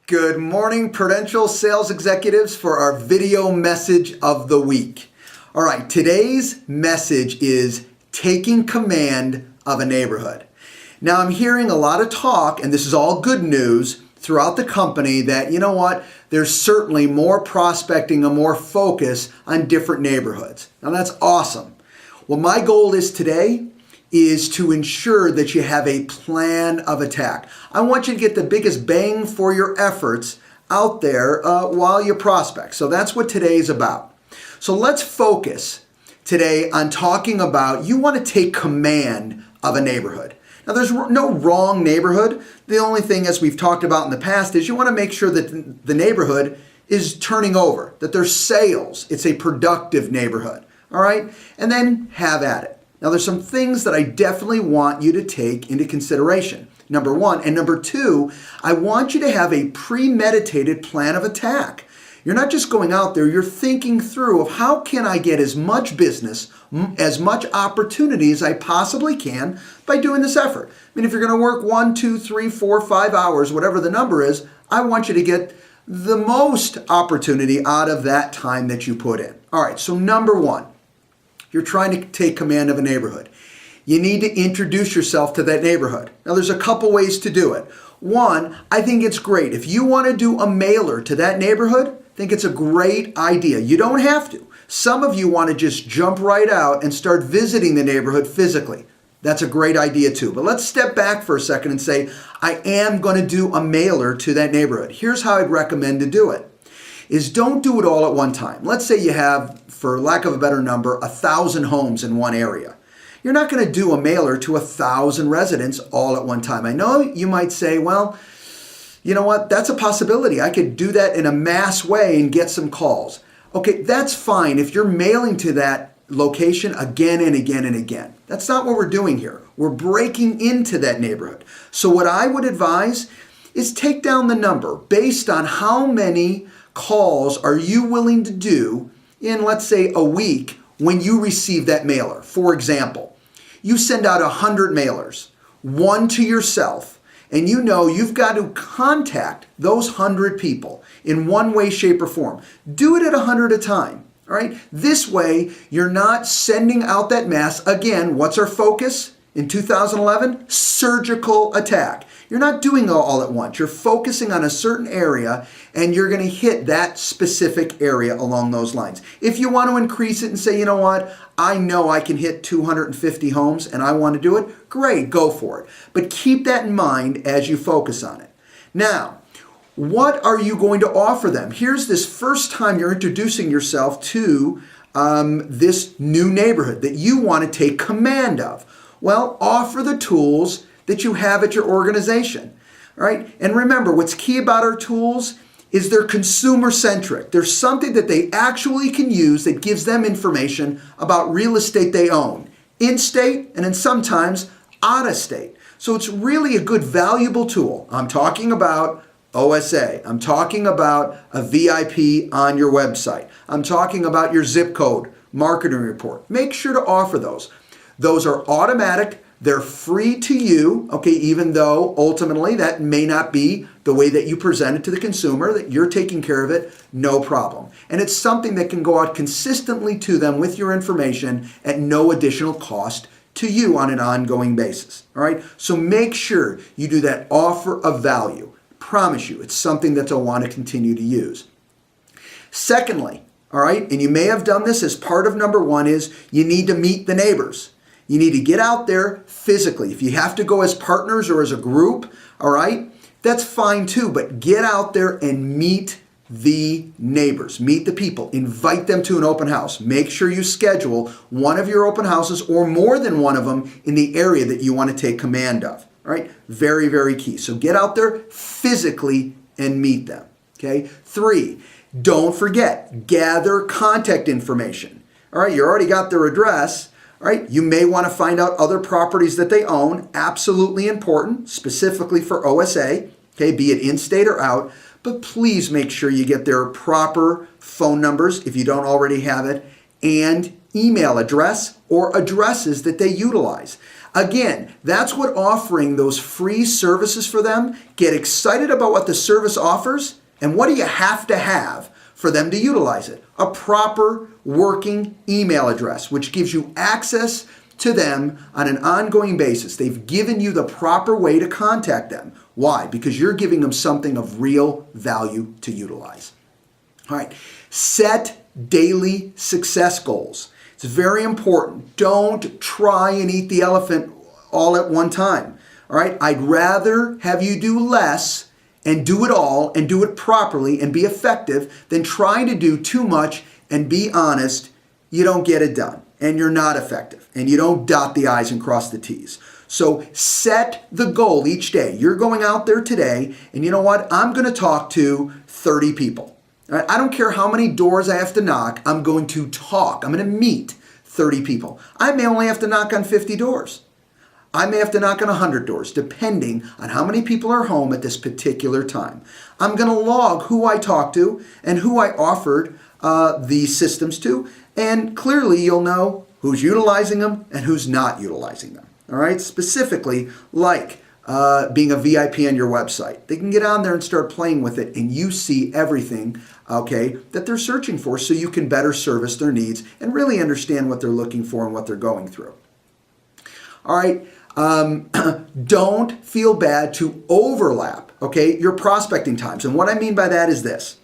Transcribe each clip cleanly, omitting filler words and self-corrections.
Good morning, Prudential sales executives, for our video message of the week. All right, today's message is taking command of a neighborhood. Now, I'm hearing a lot of talk, and this is all good news, throughout the company that, you know what, there's certainly more prospecting and more focus on different neighborhoods. Now, that's awesome. Well, my goal is today is to ensure that you have a plan of attack. I want you to get the biggest bang for your efforts out there while you prospect. So that's what today's about. So let's focus today on talking about you want to take command of a neighborhood. Now, there's no wrong neighborhood. The only thing, as we've talked about in the past, is you want to make sure that the neighborhood is turning over, that there's sales. It's a productive neighborhood. All right? And then have at it. Now, there's some things that I definitely want you to take into consideration. Number one. And number two, I want you to have a premeditated plan of attack. You're not just going out there, you're thinking through of how can I get as much business, as much opportunity as I possibly can by doing this effort. I mean, if you're going to work 1, 2, 3, 4, 5 hours, whatever the number is, I want you to get the most opportunity out of that time that you put in. All right, so number one. You're trying to take command of a neighborhood. You need to introduce yourself to that neighborhood. Now, there's a couple ways to do it. One, I think it's great. If you want to do a mailer to that neighborhood, I think it's a great idea. You don't have to. Some of you want to just jump right out and start visiting the neighborhood physically. That's a great idea too. But let's step back for a second and say, I am going to do a mailer to that neighborhood. Here's how I'd recommend to do it. Is don't do it all at one time. Let's say you have, for lack of a better number, 1,000 homes in one area. You're not going to do a mailer to 1,000 residents all at one time. I know you might say, well, you know what, that's a possibility. I could do that in a mass way and get some calls. Okay, that's fine if you're mailing to that location again and again and again. That's not what we're doing here. We're breaking into that neighborhood. So what I would advise is take down the number based on how many calls are you willing to do in, let's say, a week when you receive that mailer. For example, you send out 100 mailers, one to yourself, and you know you've got to contact those 100 people in one way, shape, or form. Do it at 100 a time, all right? This way, you're not sending out that mass. Again, what's our focus in 2011? Surgical attack. You're not doing it all at once. You're focusing on a certain area and you're going to hit that specific area along those lines. If you want to increase it and say, you know what, I know I can hit 250 homes and I want to do it, great, go for it. But keep that in mind as you focus on it. Now, what are you going to offer them? Here's this first time you're introducing yourself to this new neighborhood that you want to take command of. Well, offer the tools that you have at your organization, right? And remember, what's key about our tools is they're consumer-centric. There's something that they actually can use that gives them information about real estate they own, in-state and then sometimes out-of-state. So it's really a good, valuable tool. I'm talking about OSA. I'm talking about a VIP on your website. I'm talking about your zip code marketing report. Make sure to offer those. Those are automatic. They're free to you, okay, even though ultimately that may not be the way that you present it to the consumer, that you're taking care of it, no problem. And it's something that can go out consistently to them with your information at no additional cost to you on an ongoing basis, all right? So make sure you do that offer of value. Promise you, it's something that they'll want to continue to use. Secondly, all right, and you may have done this as part of number one, is you need to meet the neighbors. You need to get out there physically. If you have to go as partners or as a group, all right, that's fine too. But get out there and meet the neighbors, meet the people, invite them to an open house. Make sure you schedule one of your open houses or more than one of them in the area that you want to take command of. All right, very, very key. So get out there physically and meet them. Okay. 3, don't forget, gather contact information. All right, you already got their address. All right, you may want to find out other properties that they own, absolutely important, specifically for OSA, okay, be it in-state or out, but please make sure you get their proper phone numbers if you don't already have it, and email address or addresses that they utilize. Again, that's what offering those free services for them. Get excited about what the service offers, and what do you have to have for them to utilize it? A proper working email address, which gives you access to them on an ongoing basis. They've given you the proper way to contact them. Why? Because you're giving them something of real value to utilize. All right, set daily success goals. It's very important. Don't try and eat the elephant all at one time. All right, I'd rather have you do less and do it all and do it properly and be effective than trying to do too much and be honest, you don't get it done and you're not effective and you don't dot the I's and cross the T's. So set the goal each day. You're going out there today and you know what? I'm going to talk to 30 people. All right? I don't care how many doors I have to knock. I'm going to talk. I'm going to meet 30 people. I may only have to knock on 50 doors. I may have to knock on 100 doors, depending on how many people are home at this particular time. I'm going to log who I talked to and who I offered these systems to, and clearly you'll know who's utilizing them and who's not utilizing them. All right, specifically like being a VIP on your website. They can get on there and start playing with it, and you see everything, okay, that they're searching for, so you can better service their needs and really understand what they're looking for and what they're going through. All right. Don't feel bad to overlap, okay, your prospecting times. And what I mean by that is this.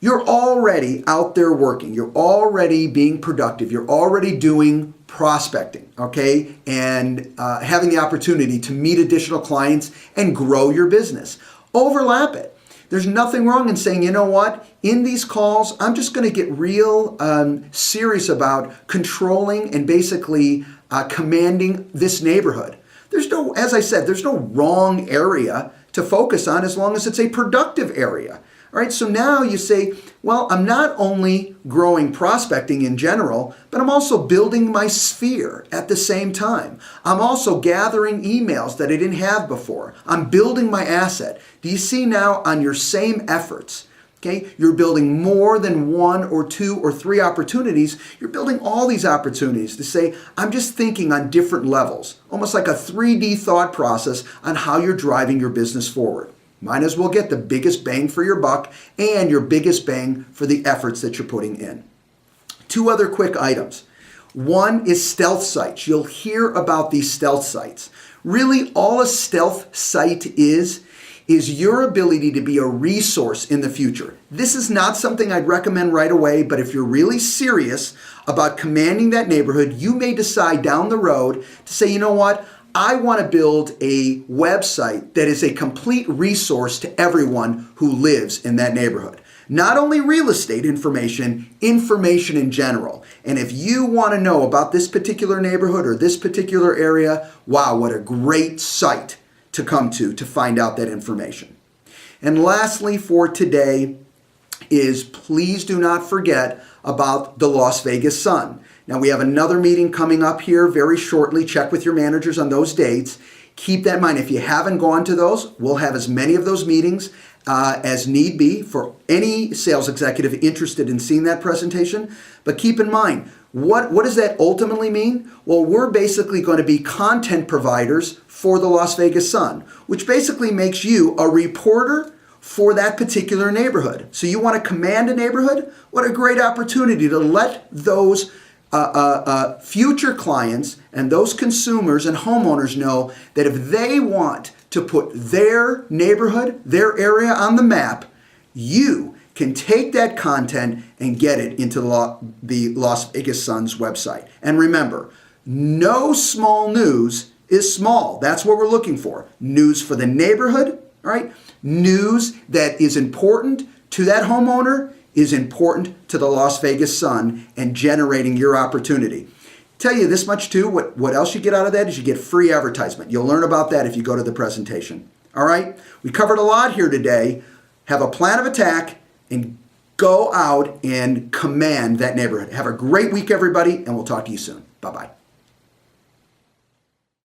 You're already out there working. You're already being productive. You're already doing prospecting, okay, and having the opportunity to meet additional clients and grow your business. Overlap it. There's nothing wrong in saying, you know what, in these calls, I'm just going to get real serious about controlling and basically commanding this neighborhood. There's no, as I said, there's no wrong area to focus on as long as it's a productive area. All right, so now you say, well, I'm not only growing prospecting in general, but I'm also building my sphere at the same time. I'm also gathering emails that I didn't have before. I'm building my asset. Do you see now on your same efforts? Okay, you're building more than 1 or 2 or 3 opportunities. You're building all these opportunities to say, I'm just thinking on different levels, almost like a 3D thought process on how you're driving your business forward. Might as well get the biggest bang for your buck and your biggest bang for the efforts that you're putting in. 2 other quick items. One is stealth sites. You'll hear about these stealth sites. Really, all a stealth site is your ability to be a resource in the future. This is not something I'd recommend right away, but if you're really serious about commanding that neighborhood, you may decide down the road to say, you know what? I want to build a website that is a complete resource to everyone who lives in that neighborhood. Not only real estate information, information in general. And if you want to know about this particular neighborhood or this particular area, wow, what a great site to come to find out that information. And lastly for today is please do not forget about the Las Vegas Sun. Now we have another meeting coming up here very shortly. Check with your managers on those dates. Keep that in mind. If you haven't gone to those, we'll have as many of those meetings as need be for any sales executive interested in seeing that presentation. But keep in mind, what does that ultimately mean? Well, we're basically going to be content providers for the Las Vegas Sun, which basically makes you a reporter for that particular neighborhood. So you want to command a neighborhood? What a great opportunity to let those future clients and those consumers and homeowners know that if they want to put their neighborhood, their area on the map, you can take that content and get it into the Las Vegas Sun's website. And remember, no small news is small. That's what we're looking for. News for the neighborhood, all right? News that is important to that homeowner is important to the Las Vegas Sun and generating your opportunity. Tell you this much too, what else you get out of that is you get free advertisement. You'll learn about that if you go to the presentation. All right? We covered a lot here today. Have a plan of attack and go out and command that neighborhood. Have a great week, everybody, and we'll talk to you soon. Bye-bye.